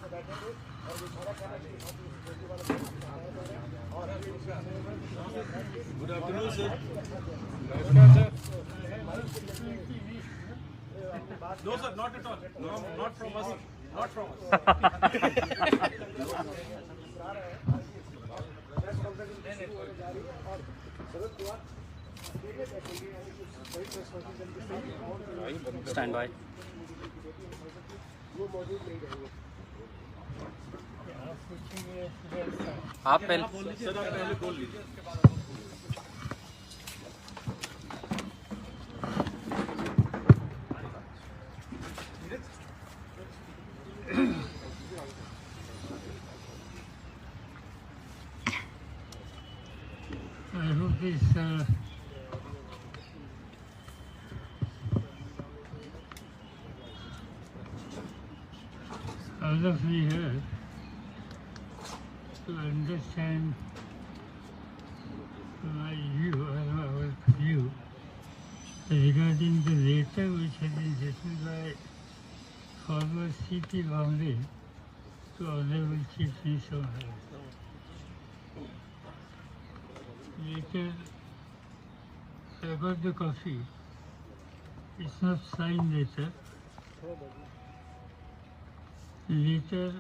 Good afternoon, sir. Namaskar, sir. No, sir, not at all. No, not from us. Not from us. Stand by. आप पहले sir, आप पहले बोल लीजिए. I hope this all of you here to understand my view or our view regarding the letter which has been written by former CP Bombay to Honorable Chief Minister. Later, I got the copy. It's not signed letter. Later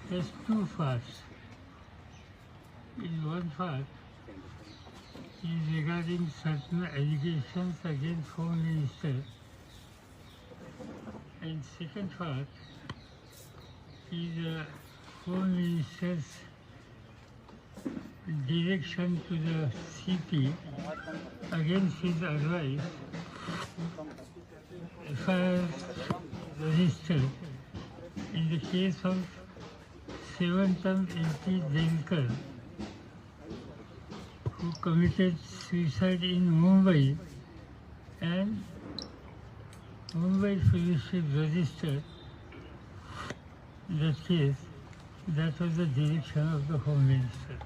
has two parts. In one part is regarding certain allegations against Home Minister, and second part is Home Minister's direction to the CP against his advice FIR registered in the case of 7th-term MP Denkar, who committed suicide in Mumbai, and Mumbai police registered the case. That was the direction of the Home Minister.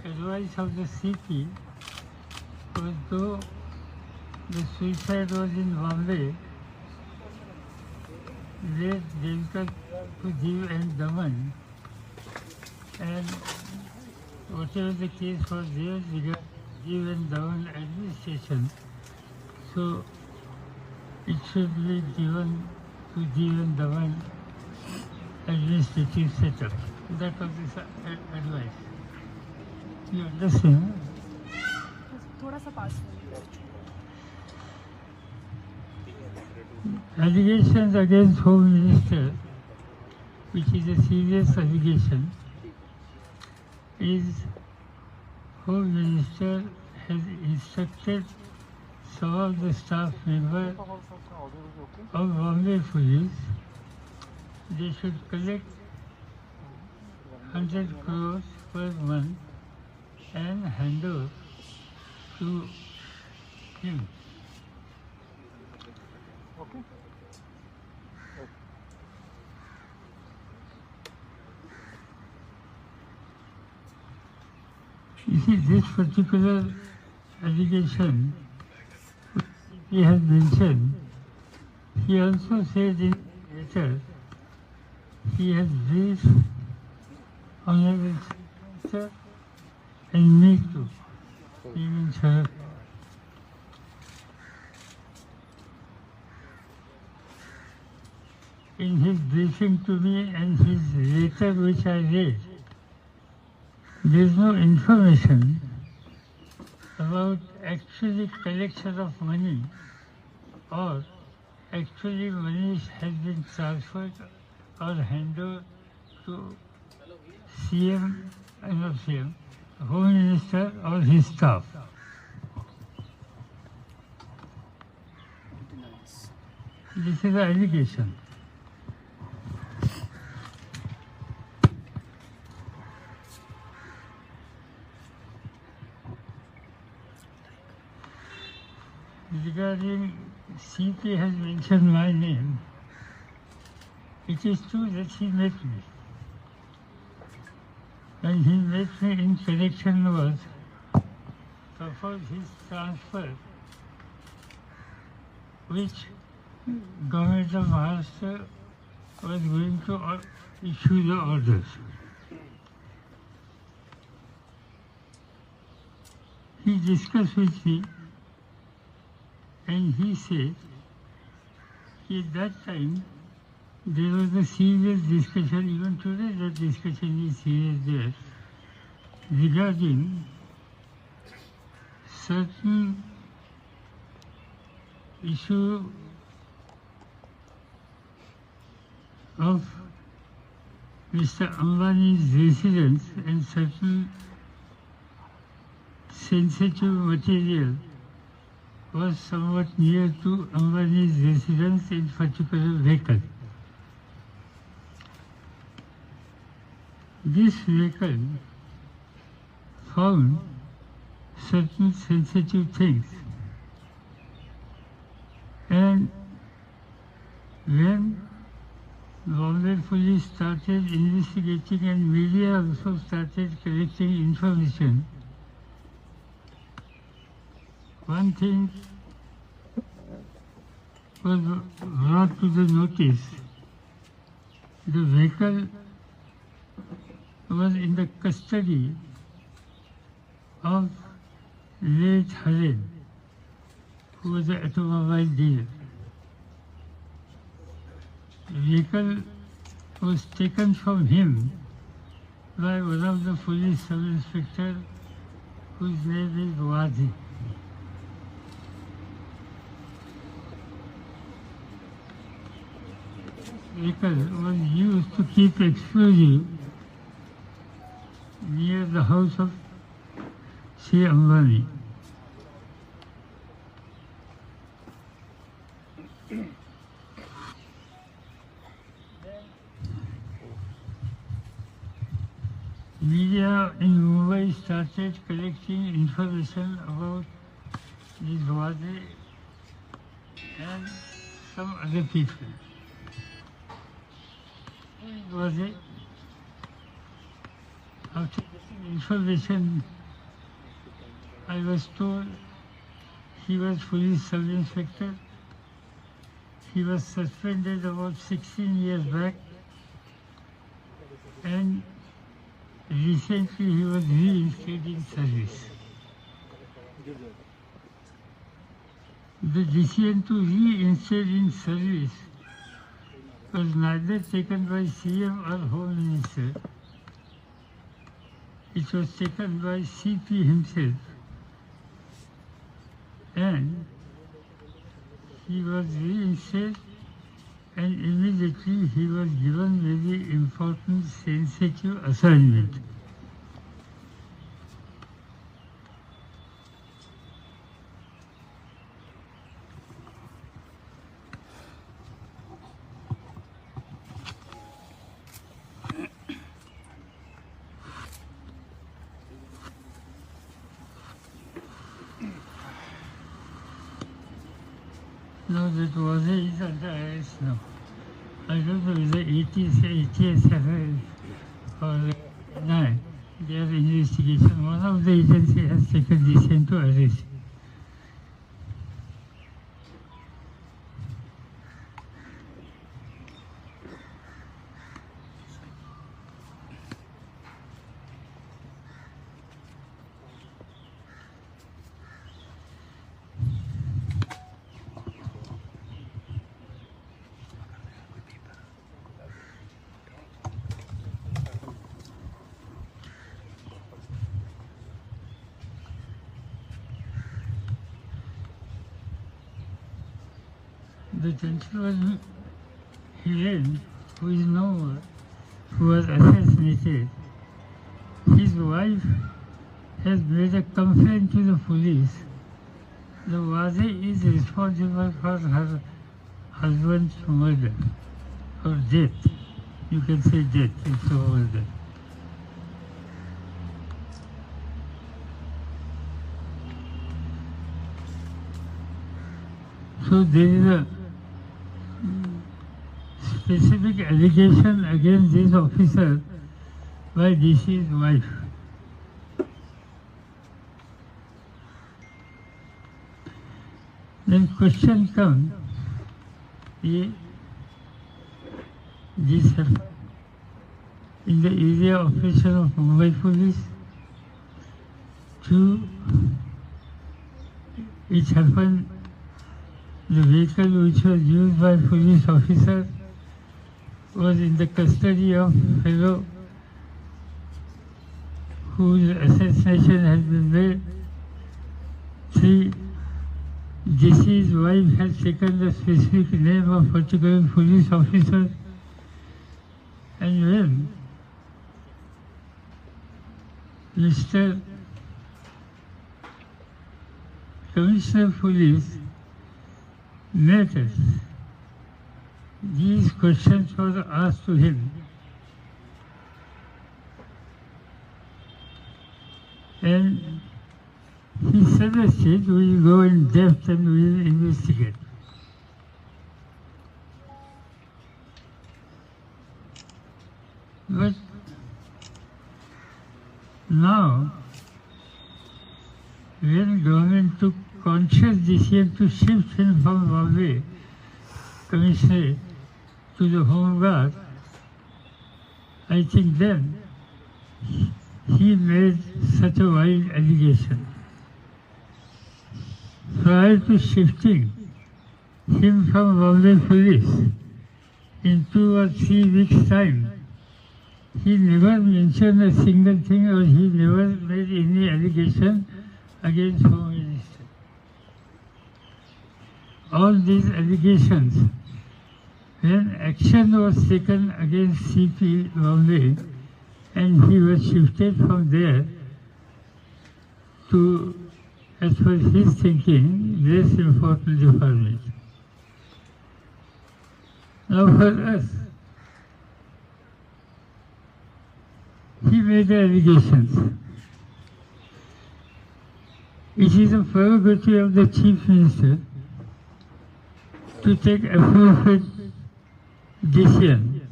Advice of the CP was, though the suicide was in Bombay, let Denkar to Jiv and Daman, and whatever the case was there regarding Jiv and Daman administration, so it should be given to Jiv and Daman administrative setup. That was his advice. You understand? थोड़ा सा पास Allegations against Home Minister, which is a serious allegation, is Home Minister has instructed some of the staff members of Bombay Police, they should collect 100 crores per month and hand over to him. Okay. You see, this particular allegation he has mentioned, he also said in letter, he has briefed Honorable Sir and me too, even Sir. In his briefing to me and his letter which I read, there is no information about actually collection of money or actually money has been transferred or handed over to CM and not CM, Home Minister or his staff. This is an allegation. Regarding CP has mentioned my name, it is true that he met me. When he met me in connection was suppose his transfer, which government of Maharashtra was going to issue the orders. He discussed with me and he said at that time there was a serious discussion, even today that discussion is serious there, regarding certain issue of Mr. Ambani's residence and certain sensitive material was somewhat near to Ambani's residence in particular vehicle. This vehicle found certain sensitive things, and when Bombay police started investigating and media also started collecting information, one thing was brought to the notice. The vehicle was in the custody of late Harin, who was an automobile dealer. The vehicle was taken from him by one of the police sub-inspector whose name is Wadi. Vehicle was used to keep explosive near the house of Sri Ambani. Media in Mumbai started collecting information about this Wadi and some other people. Wadi, after getting information, I was told he was police sub-inspector. He was suspended about 16 years back, and recently he was reinstated in service. The decision to reinstate in service was neither taken by CM or Home Minister. It was taken by CP himself, and he was reinstated, and immediately he was given very important sensitive assignment. No, that was is under arrest now. I don't know whether 87 or 9. They are investigation. One of the agency has taken decision to arrest. The gentleman Hiren, who is no more, who was assassinated, his wife has made a complaint to the police. The Wadi is responsible for her husband's murder or death. You can say death instead of murder. So there is a specific allegation against this officer by DC's wife. Then question comes, ये this happened in the area operation of Mumbai Police. 2, it happened the vehicle which was used by police officer was in the custody of fellow whose assassination has been made. 3, deceased wife has taken the specific name of particular police officer, and when Mr. Commissioner of Police met us, these questions were asked to him, and he suggested we go in depth and we will investigate. But now, when government took conscious decision to shift him from Bombay Commissioner to the Home Guard, I think then he made such a wild allegation. Prior to shifting him from Bombay Police in 2 or 3 weeks' time, he never mentioned a single thing or he never made any allegation against Home Minister. All these allegations, when action was taken against CP Bombay and he was shifted from there to, as per his thinking, less important department. Now for us, he made the allegations. It is a prerogative of the Chief Minister to take appropriate decision,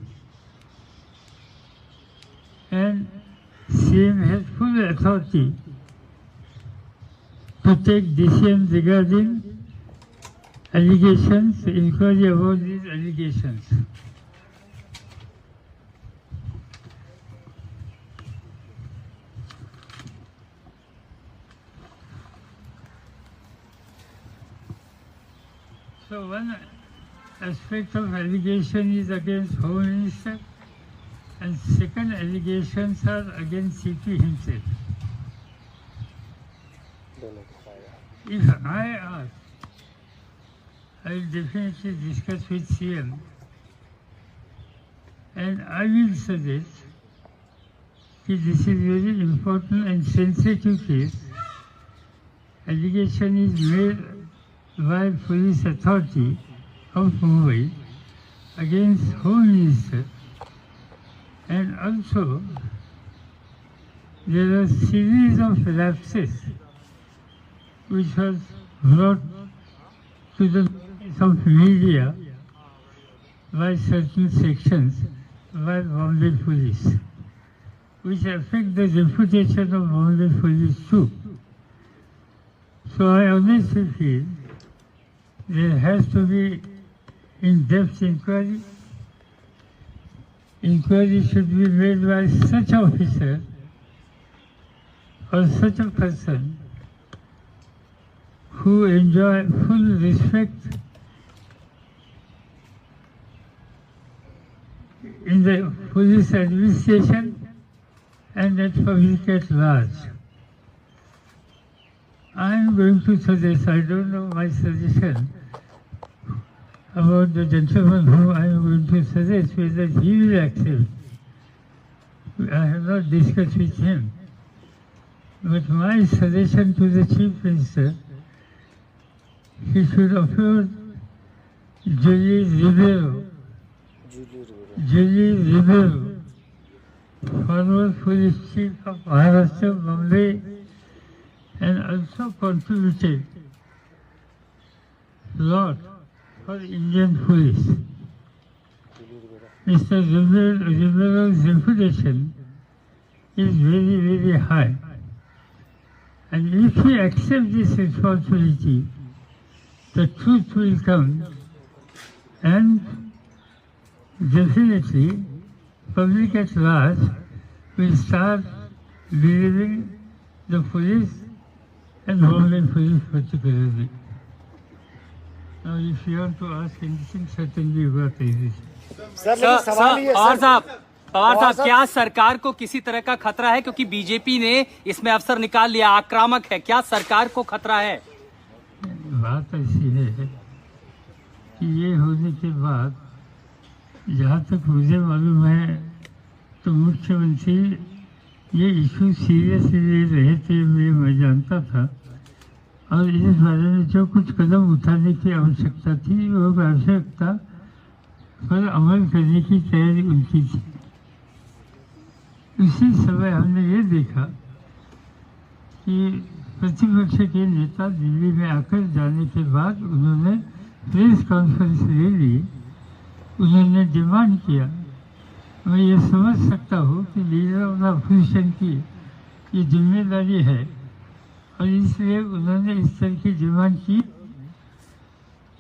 and CM has full authority to take decisions regarding allegations, inquiry about these allegations. So one aspect of allegation is against Home Minister, and second allegations are against CP himself. If I ask, I will definitely discuss with CM, and I will suggest that this is very important and sensitive case. Allegation is made by police authority of Mumbai against Home Minister, and also there are series of lapses which was brought to the notice of media by certain sections by Bombay Police, which affect the reputation of Bombay Police too. So I honestly feel there has to be in-depth inquiry. Inquiry should be made by such officer or such a person who enjoy full respect in the police administration and at public at large. I am going to suggest, I don't know my suggestion about the gentleman whom I am going to suggest whether he will accept. I have not discussed with him. But my suggestion to the Chief Minister, he should appoint Julie Rivero, former police chief of Maharashtra, Bombay, and also contributed a lot for Indian police. Mr. Rivero's reputation is very, very high. And if he accepts this responsibility, the truth will come and definitely public at large will start believing the police and Homeland Police particularly. Now, if you want to ask anything, certainly you are ready. Sir लेकिन सवाल ये Pawar sir, साहब क्या सरकार को किसी तरह का खतरा है, क्योंकि बीजेपी ने इसमें अवसर निकाल लिया, आक्रामक है, क्या सरकार को खतरा है? बात ऐसी है कि ये होने के बाद जहाँ तक मुझे मालूम है तो मुख्यमंत्री ये इशू सीरियसली ले रहे थे, मैं जानता था, और इस बारे में जो कुछ कदम उठाने की आवश्यकता थी वो आवश्यकता पर अमल करने की तैयारी उनकी थी। उसी समय हमने ये देखा कि प्रतिपक्ष के नेता दिल्ली में आकर जाने के बाद उन्होंने प्रेस कॉन्फ्रेंस ले ली, उन्होंने डिमांड किया। मैं ये समझ सकता हूँ कि लीडर ऑफ द अपोजिशन की ये जिम्मेदारी है और इसलिए उन्होंने इस तरह की डिमांड की,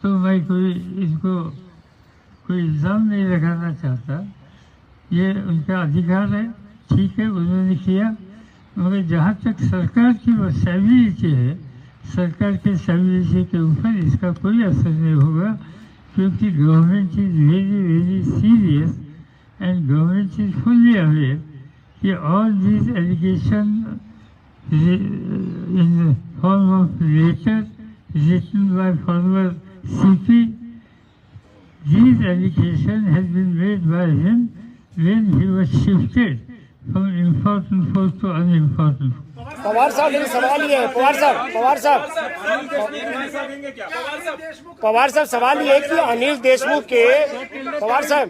तो मैं इसको कोई इल्ज़ाम नहीं लगाना चाहता, ये उनका अधिकार है, ठीक है, उन्होंने किया। मगर जहाँ तक सरकार की वो स्टेबिलिटी है, सरकार के स्टेबिलिटी के ऊपर इसका कोई असर नहीं होगा, क्योंकि government is very very serious and government is fully aware कि all these allegation in form of letter written by former CP, these allegations had been made by him when he was shifted from important post to unimportant. Pawar साहब लेकिन सवाल ये है, पवार साहब सवाल ये है कि अनिल देशमुख के पवार साहब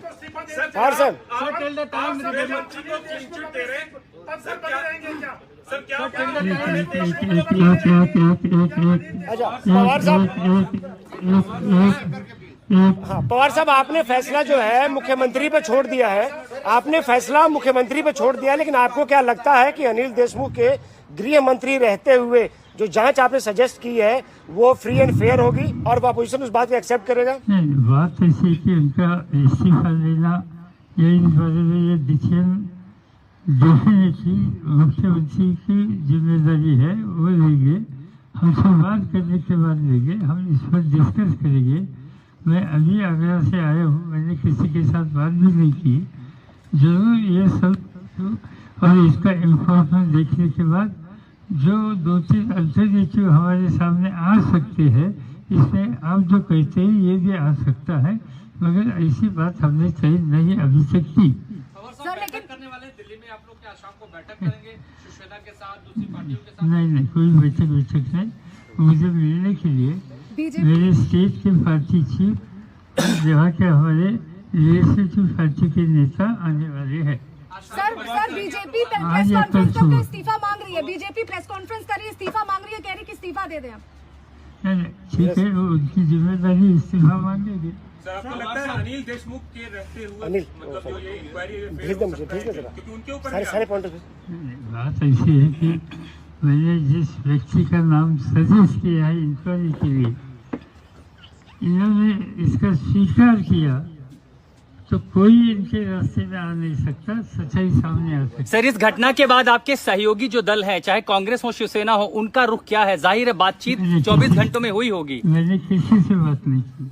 हाँ, पवार साहब आपने फैसला जो है मुख्यमंत्री पे छोड़ दिया है, आपने फैसला मुख्यमंत्री पे छोड़ दिया है, लेकिन आपको क्या लगता है कि अनिल देशमुख के गृह मंत्री रहते हुए जो जांच आपने सजेस्ट की है वो फ्री एंड फेयर होगी और वो अपोजिशन उस बात को एक्सेप्ट करेगा? नहीं, बात ऐसी कि उनका इस्तीफा देना ये इस बारे में ये डिसीजन डेफिनेटली मुख्यमंत्री की जिम्मेदारी है, वो लेंगे, हमसे बात करने के बाद लेंगे, हम इस पर डिस्कस करेंगे। मैं अभी आगरा से आया हूँ, मैंने किसी के साथ बात भी नहीं की, जरूर ये सब और इसका इन्फॉर्मेशन देखने के बाद जो 2-3 अल्टरनेटिव हमारे सामने आ सकते हैं, इसमें आप जो कहते हैं ये भी आ सकता है, मगर ऐसी बात हमने तय नहीं अभी तक की। सर लेकिन करने वाले दिल्ली में आप लोग क्या शाम को बैठक करेंगे शिवसेना के साथ, दूसरी पार्टियों के साथ? नहीं, कोई बैठक नहीं, मुझे मिलने के लिए मेरे स्टेट के पार्टी चीफ और जहाँ के हमारे लेजिस्लेटिव पार्टी के नेता आने वाले हैं। सर बीजेपी प्रेस कॉन्फ्रेंस करके इस्तीफा मांग रही है, बीजेपी प्रेस कॉन्फ्रेंस कर रही है, इस्तीफा मांग रही है, कह रही कि इस्तीफा दे दें आप। नहीं, ठीक है, वो उनकी जिम्मेदारी, इस्तीफा मांगेंगे। सर आपको लगता है अनिल देशमुख के रहते हुए अनिल, मतलब जो ये इंक्वायरी भेज दो मुझे, भेज दो जरा, क्योंकि उनके ऊपर सारे पॉइंट बात ऐसी है कि मैंने जिस व्यक्ति का नाम सजेस्ट किया है इंक्वायरी के लिए, इन्होंने इसका स्वीकार किया तो कोई इनके रास्ते में आ नहीं सकता, सच्चाई सामने आ सकती। सर इस घटना के बाद आपके सहयोगी जो दल है, चाहे कांग्रेस हो शिवसेना हो, उनका रुख क्या है? जाहिर है बातचीत 24 घंटों में हुई होगी। मैंने किसी से बात नहीं की,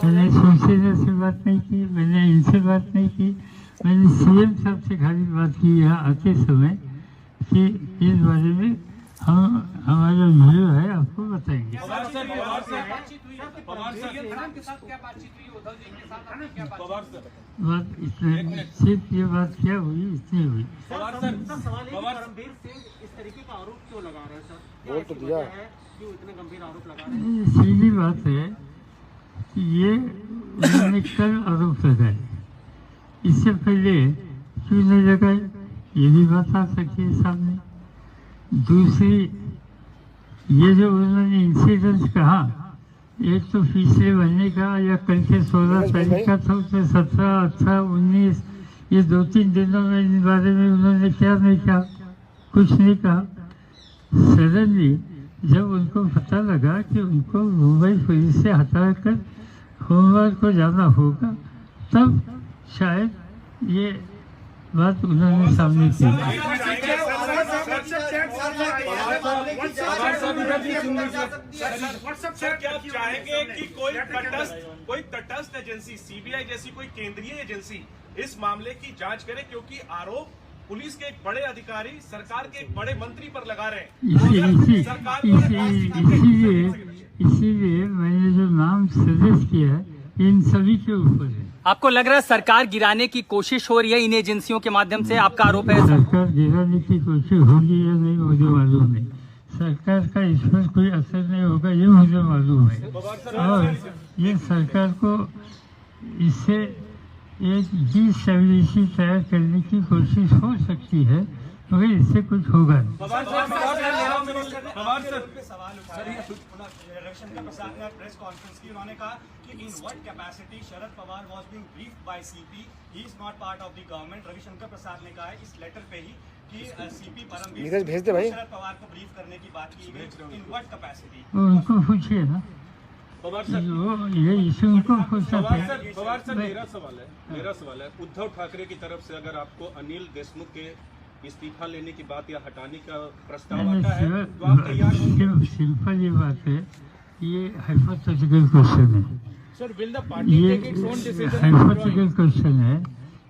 मैंने शिवसेना से बात नहीं की, मैंने इनसे बात नहीं की, मैंने सीएम साहब से खाली बात की यहाँ आते समय कि इस बारे में हम हमारा वीडियो है आपको बताएंगे। बात इतना सिर्फ ये बात क्या हुई, इतनी हुई। गंभीर सिंह इस तरीके का आरोप क्यों लगा रहे हैं सर? बोल तो दिया, क्यों इतने गंभीर आरोप लगा रहे हैं? सीधी बात है कि ये उन्होंने कल आरोप लगाए, इससे पहले क्यों नहीं लगाए, ये भी बात आ सकती है सामने। दूसरी, ये जो उन्होंने इंसिडेंट कहा, एक तो पिछले महीने का या कल के 16 तारीख का था, उसमें 17, 18, 19 ये 2-3 दिनों में इन बारे में उन्होंने क्या नहीं कहा, कुछ नहीं कहा। सडनली जब उनको पता लगा कि उनको मुंबई पुलिस से हटाकर सोमवार को जाना होगा, तब शायद ये बात उन्होंने सामने की। सर क्या आप चाहेंगे कि कोई तटस्थ एजेंसी, सीबीआई जैसी कोई केंद्रीय एजेंसी इस मामले की जांच करे, क्योंकि आरोप पुलिस के एक बड़े अधिकारी सरकार के एक बड़े मंत्री पर लगा रहे हैं। इसीलिए मैंने जो नाम सजेस्ट किया है इन सभी के ऊपर है। आपको लग रहा है सरकार गिराने की कोशिश हो रही है इन एजेंसियों के माध्यम से, आपका आरोप है? सरकार गिराने की कोशिश होगी या नहीं मुझे मालूम नहीं, सरकार का इस पर कोई असर नहीं होगा ये मुझे मालूम है। और ये सरकार को इससे एक डिस्टेबिलिटी तैयार करने की कोशिश हो सकती है, मगर इससे कुछ होगा नहीं। रविशंकर प्रसाद ने प्रेस कॉन्फ्रेंस की, उन्होंने कहा कि in what capacity Sharad Pawar was being briefed by CP, he is not part of the government. Ravishankar Prasad ने कहा है इस लेटर पे ही कि सीपी परमवीर भेज दे भाई। शरद पवार को ब्रीफ करने की बात की गई, इन व्हाट कैपेसिटी। उनको पूछिए ना, ये इशू उनको पूछ सकते हैं। पवार सर मेरा सवाल है उद्धव ठाकरे की तरफ से अगर आपको अनिल देशमुख के इस्तीफा लेने की बात या हटाने का प्रस्ताव आता है तो आप तैयार होंगे? सिंपल ये बात है, ये हाइपोथेटिकल क्वेश्चन है, ये हाइपोथेटिकल क्वेश्चन है।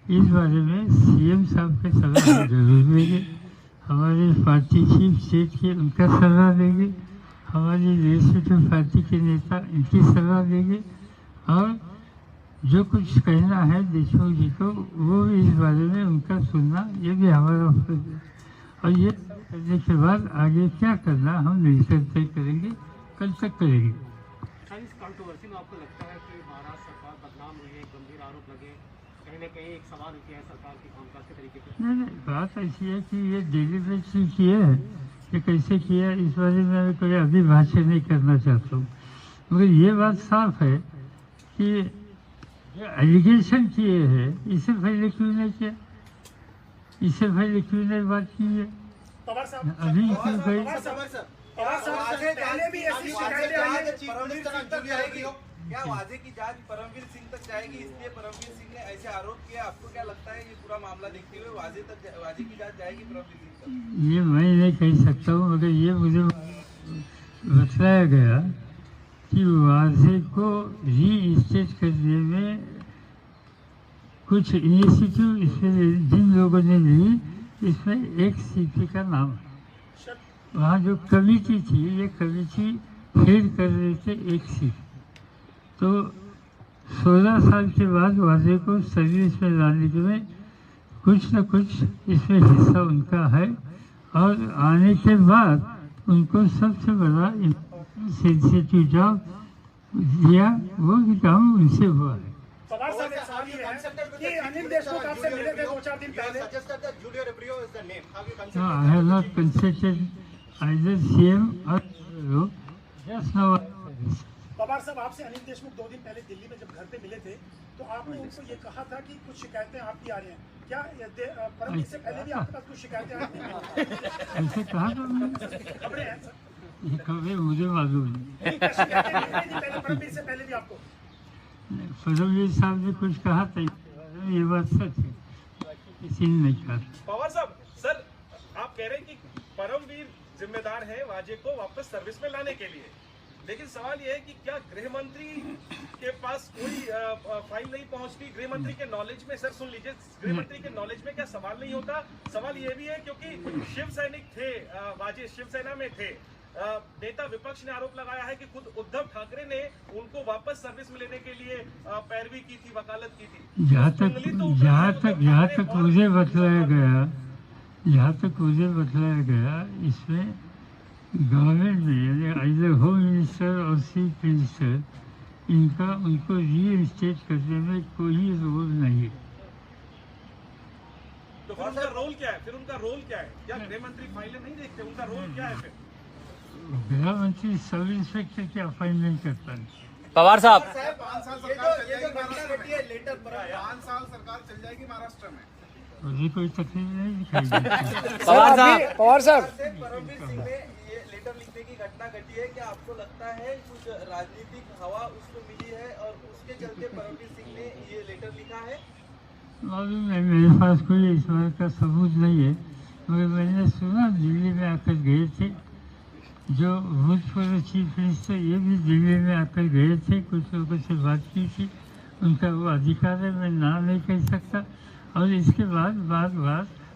इस बारे में सीएम साहब के सलाह जरूर देंगे, हमारे पार्टी चीफ स्टेट के उनका सलाह देंगे, हमारी लेजिस्लेटिव पार्टी के नेता इनकी सलाह देंगे, और जो कुछ कहना है देशमुख जी को वो भी इस बारे में उनका सुनना ये भी हमारा फर्ज है। और ये करने के बाद आगे क्या करना हम मिलकर तय करेंगे, कल तक करेंगे। इस कंट्रोवर्सी में आपको लगता है कि महाराष्ट्र सरकार बदनाम हुई है, गंभीर आरोप लगे, कहीं न कहीं एक सवाल उठे है सरकार के कामकाज के तरीके पे? नहीं, बात ऐसी है कि ये डेलीबरेटली किए है, ये कैसे किया इस बारे में मैं कोई अभी भाष्य नहीं करना चाहता हूँ, मगर ये बात साफ है कि एलिगेशन किए हैं, इससे पहले क्यों नहीं किया, इससे पहले क्यों नहीं बात की है, अभी क्यों गई? क्या वाजे की जांच परमवीर सिंह तक जाएगी, इसलिए परमवीर सिंह ने ऐसे आरोप किया? आपको क्या लगता है ये पूरा मामला देखते हुए वाजे की जांच जाएगी परमवीर सिंह तक? ये मैं नहीं कह सकता हूँ, मगर ये मुझे बताया गया कि वाजे को रीस्टेट करने में कुछ इनिशिएटिव इसमें जिन लोगों ने ली, इसमें एक सीपी का नाम है। वहाँ जो कमेटी थी, ये कमेटी हेड कर रहे थे एक सीट, तो 16 साल के बाद वाजे को सर्विस में लाने में कुछ न कुछ इसमें हिस्सा उनका है, और आने के बाद उनको सबसे बड़ा सेंसिटिव जॉब दिया, वो भी काम उनसे हुआ है। अनिल देशमुख आपसे मिले थे 2-4 दिन पहले। No, I have not consulted either CM or just now. Pawar साहब, आपसे अनिल देशमुख 2 दिन पहले दिल्ली में जब घर पे मिले थे तो आपने उनको ये कहा था कि कुछ शिकायतें आपकी आ रही हैं, क्या परमवीर से पहले भी आपके पास कुछ शिकायतें आ रही हैं? ऐसे कहा था मैंने, खबरें हैं सर। ये खबरें मुझे मालूम नहीं। परमवीर से पहले भी आपको फडणवीस साहब ने कुछ कहा था, ये बात सच है, किसी ने नहीं कहा। पवार साहब, सर आप कह रहे हैं कि परमवीर जिम्मेदार है वाजे को वापस सर्विस में लाने के लिए, लेकिन सवाल यह है कि क्या गृह मंत्री के पास कोई फाइल नहीं पहुंचती? गृह मंत्री के नॉलेज में, सर सुन लीजिए, गृह मंत्री के नॉलेज में क्या सवाल नहीं होता? सवाल यह भी है क्योंकि शिव सैनिक थे, वाजे शिवसेना में थे, नेता विपक्ष ने आरोप लगाया है कि खुद उद्धव ठाकरे ने उनको वापस सर्विस में लेने के लिए पैरवी की थी, वकालत की थी। जहाँ तक मुझे बतलाया गया, इसमें गवर्नमेंट में यानी आइदर होम मिनिस्टर और चीफ मिनिस्टर इनका उनको रीइंस्टेट करने में कोई रोल नहीं है। तो फिर उनका रोल क्या है? क्या गृह मंत्री फाइलें नहीं देखते? उनका रोल क्या है फिर? गृह मंत्री सब इंस्पेक्टर की अपॉइंटमेंट करता है। पवार साहब, 5 साल सरकार चल जाएगी महाराष्ट्र में, मुझे कोई तकलीफ नहीं दिखाई देती। पवार साहब, पवार साहब, परमवीर सिंह ने ये लेटर लिखने की घटना घटी है, क्या आपको लगता है कुछ राजनीतिक हवा उसको मिली है और उसके चलते परमवीर सिंह ने ये लेटर लिखा है? मालूम है, मेरे पास कोई इस बात का सबूत नहीं है, मगर मैंने सुना दिल्ली में आकर गए थे, जो भूतपूर्व चीफ मिनिस्टर ये भी दिल्ली में आकर गए थे, कुछ लोगों से बात की थी, उनका वो अधिकार है, मैं नाम नहीं कह सकता। और इसके बाद बार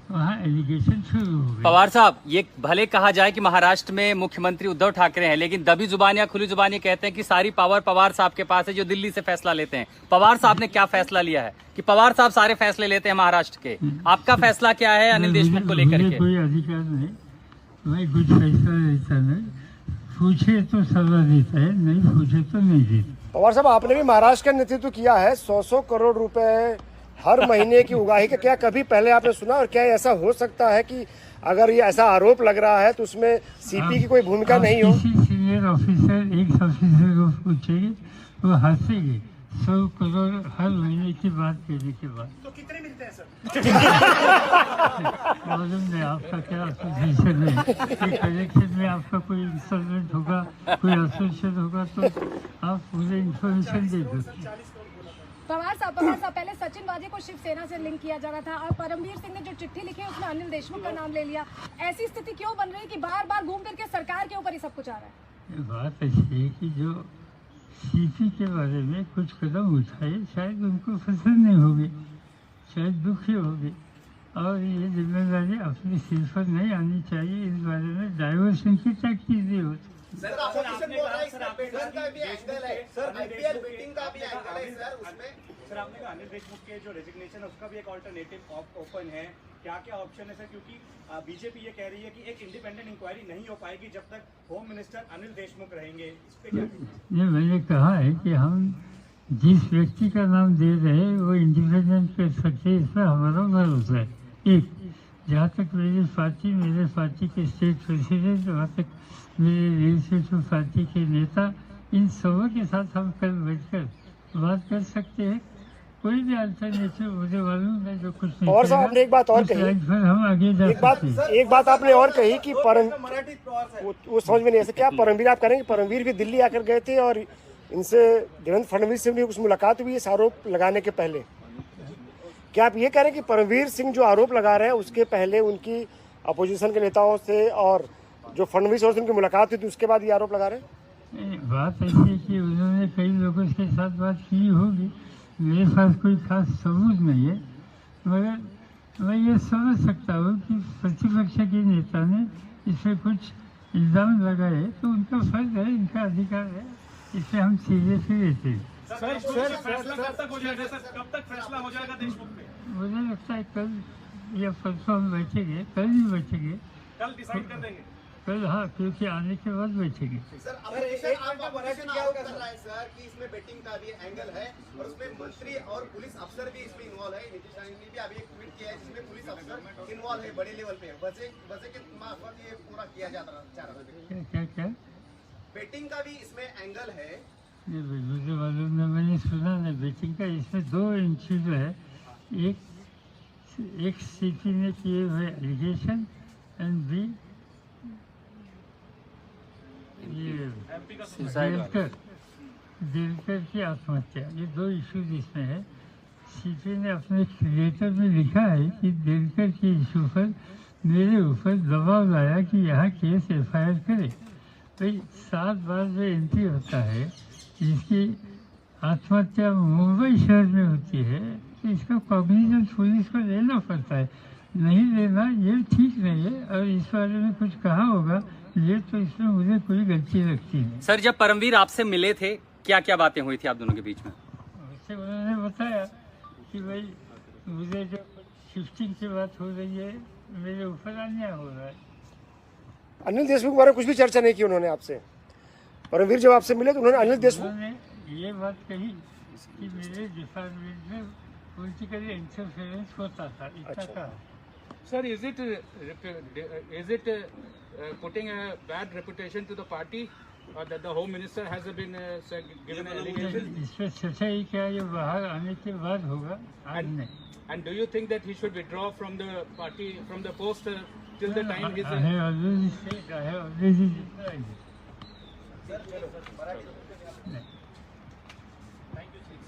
वहाँ एलिगेशन शुरू हो गए। पवार साहब, ये भले कहा जाए कि महाराष्ट्र में मुख्यमंत्री उद्धव ठाकरे हैं, लेकिन दबी जुबान या खुली जुबान ये कहते हैं कि सारी पावर पवार साहब के पास है, जो दिल्ली से फैसला लेते हैं। पवार साहब ने क्या फैसला लिया है कि पवार साहब सारे फैसले लेते हैं महाराष्ट्र के? आपका फैसला क्या है अनिल देशमुख को लेकर मुझे के? कोई अधिकार नहीं, मैं कुछ फैसला लेता नहीं, पूछे तो सलाह देता है, नहीं पूछे तो नहीं देता। पवार साहब, आपने भी महाराष्ट्र का नेतृत्व किया है, 100 करोड़ रुपए हर महीने की उगाही का क्या कभी पहले आपने सुना? और क्या ऐसा हो सकता है कि अगर ये ऐसा आरोप लग रहा है तो उसमें सीपी की कोई भूमिका नहीं हो? किसी सीनियर ऑफिसर एक ऑफिसर को पूछेंगे, वो हंसेंगे 100 करोड़ हर महीने की बात कहने के बाद। तो कितने मिलते हैं सर? मालूम नहीं आपका क्या एसोसिएशन है, कि कलेक्शन में आपका कोई इंस्टॉलमेंट होगा, कोई एसोसिएशन होगा, तो आप पूरे इंफॉर्मेशन दे दो। पवार साहब, पहले सचिन वाजे को शिवसेना से लिंक किया जा रहा था और परमवीर सिंह ने जो चिट्ठी लिखी है उसमें अनिल देशमुख का नाम ले लिया। ऐसी स्थिति क्यों बन रही है कि बार बार घूम फिर के सरकार के ऊपर ही सब कुछ आ रहा है? ये बात ऐसी है कि जो सीपी के बारे में कुछ कदम उठाए, शायद उनको पसंद नहीं होगी, शायद दुखी होगी, और ये जिम्मेदारी अपने सिर पर नहीं आनी चाहिए। इस बारे में डाइवर्सन की क्या चीजें होती। सर आपने कहा अनिल देशमुख के जो रेजिग्नेशन है उसका भी एक ऑल्टरनेटिव ऑप्शन है, क्या क्या ऑप्शन है सर? क्योंकि बीजेपी ये कह रही है कि एक इंडिपेंडेंट इंक्वायरी नहीं हो पाएगी जब तक होम मिनिस्टर अनिल देशमुख रहेंगे, इस पे क्या? ये मैंने कहा है कि हम जिस व्यक्ति का नाम दे रहे हैं वो इंडिपेंडेंट कर सकते हैं, इसमें हमारा भरोसा है। एक, जहाँ तक मेरे पार्टी के स्टेट प्रेसिडेंट, वहाँ तक मेरे लेजिस्लेटिव पार्टी के नेता, इन सबों के साथ हम कल बैठकर बात कर सकते हैं। कोई भी अल्टरनेटिव मुझे मालूम है जो कुछ नहीं। और साहब, आपने एक बात और कही, हम आगे जा एक बात आपने और कही कि मराठी वो समझ में नहीं ऐसे क्या परमवीर आप करेंगे? परमवीर भी दिल्ली आकर गए थे और इनसे देवेंद्र फडणवीस से भी कुछ मुलाकात हुई इस आरोप लगाने के पहले। क्या आप ये कह रहे हैं कि परमवीर सिंह जो आरोप लगा रहे हैं उसके पहले उनकी अपोजिशन के नेताओं से और जो फडणवीस और उनकी मुलाकात हुई थी उसके बाद ये आरोप लगा रहे हैं? बात ऐसी है कि उन्होंने कई लोगों के साथ बात की होगी, मेरे पास कोई खास सबूत नहीं है, मगर मैं ये समझ सकता हूँ कि प्रतिपक्ष के नेता ने इसमें कुछ इल्ज़ाम लगाए तो उनका फर्ज है, इनका अधिकार है, इसे हम सीरियसली लेते हैं। सर फैसला कब तक हो जाएगा सर? कब तक फैसला हो जाएगा देशमुख पे? मुझे लगता है कल या परसों हम बैठेंगे, कल ही बैठेंगे, कल डिसाइड कर देंगे कल। हाँ, क्योंकि आने के बाद बैठेंगे। सर आपका मराठी क्या कर रहा है सर कि इसमें बेटिंग का भी एंगल है और उसमें मंत्री और पुलिस अफसर भी इसमें इन्वॉल्व है। नीतीश राय ने भी अभी एक ट्वीट किया है जिसमें पुलिस अफसर इन्वॉल्व है बड़े लेवल पे, वजह के मार्फत ये पूरा किया जा रहा है। क्या बेटिंग का भी इसमें एंगल है? ये मुझे मालूम नहीं, मैंने सुना नहीं बेटिंग का। इसमें दो इंचज है, एक सीपी ने किए हुए एलिगेशन एंड बी देवकर की आत्महत्या, ये दो इश्यूज इसमें है। सीपी ने अपने लेटर में लिखा है कि देवकर के इशू पर मेरे ऊपर दबाव लाया कि यहाँ केस FIR करे। तो 7 बार जो एंट्री होता है जिसकी आत्महत्या मुंबई शहर में होती है, तो इसका कॉग्निजेंस पुलिस को लेना पड़ता है, नहीं लेना ये ठीक नहीं है। और इस बारे में कुछ कहा होगा ये, तो इसमें मुझे कोई गलती लगती है। सर, जब परमवीर आपसे मिले थे क्या क्या बातें हुई थी आप दोनों के बीच में? उससे उन्होंने बताया कि भाई मुझे जो शिफ्टिंग की बात हो रही है, मेरे ऊपर अन्याय हो रहा है। अनिल देशमुख के बारे में कुछ भी चर्चा नहीं की उन्होंने आपसे? परमवीर जब आपसे मिले तो उन्होंने अनिल देशमुख उन्होंने ये बात कही कि मेरे डिपार्टमेंट में पॉलिटिकल इंटरफेरेंस होता था, इतना कहा। Sir, is it putting a bad reputation to the party that the Home Minister has been given an allegation? इसमें सच्चाई क्या है, ये बाहर आने के बाद होगा, आज नहीं। And do you think that he should withdraw from the party, from the post till the time his... I have already said, I have already replied.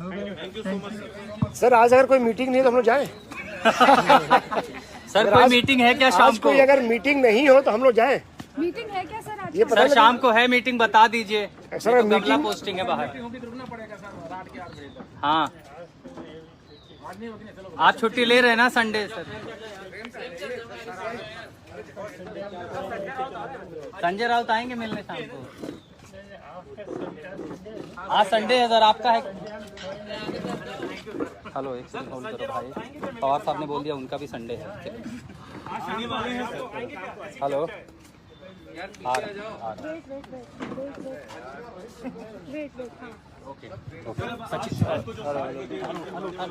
Thank you so much. Sir आज अगर कोई meeting नहीं है तो हम लोग जाएं। Sir कोई मीटिंग है क्या शाम आज को? कोई अगर मीटिंग नहीं हो तो हम लोग जाएं। मीटिंग है क्या सर आज? ये पता सर लगे। शाम को है मीटिंग, बता दीजिए। सर, तो गमला मीटिंग- पोस्टिंग है बाहर। होगी तो रुकना पड़ेगा सर, रात के 8 बजे तक। हाँ, आज नहीं होगी ना, चलो। आज छुट्टी ले रहे हैं ना संडे सर? संजय राउत आएंगे मिलने शाम को? आज संडे है सर, आपका है? हेलो, एक सेकंड होल्ड करो भाई। पवार साहब ने बोल दिया उनका भी संडे है। हेलो, आ रहे। वेट हाँ।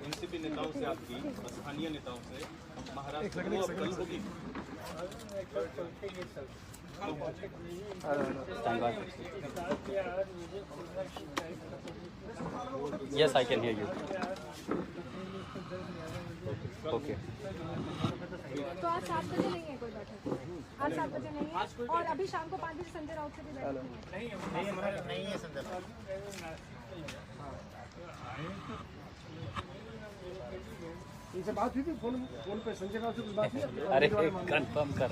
एनसीपी नेताओं से आपकी, स्थानीय नेताओं से महाराष्ट्र में कल होगी। Yes, I can hear you. Okay. तो आज 7 बजे नहीं है कोई बैठक? आज 7 बजे नहीं है, और अभी शाम को 5 बजे संजय राउत से भी बैठक नहीं है संदर्भ। इनसे बात हुई थी फोन पे, संजय राउत से कुछ बात हुई? अरे कंफर्म कर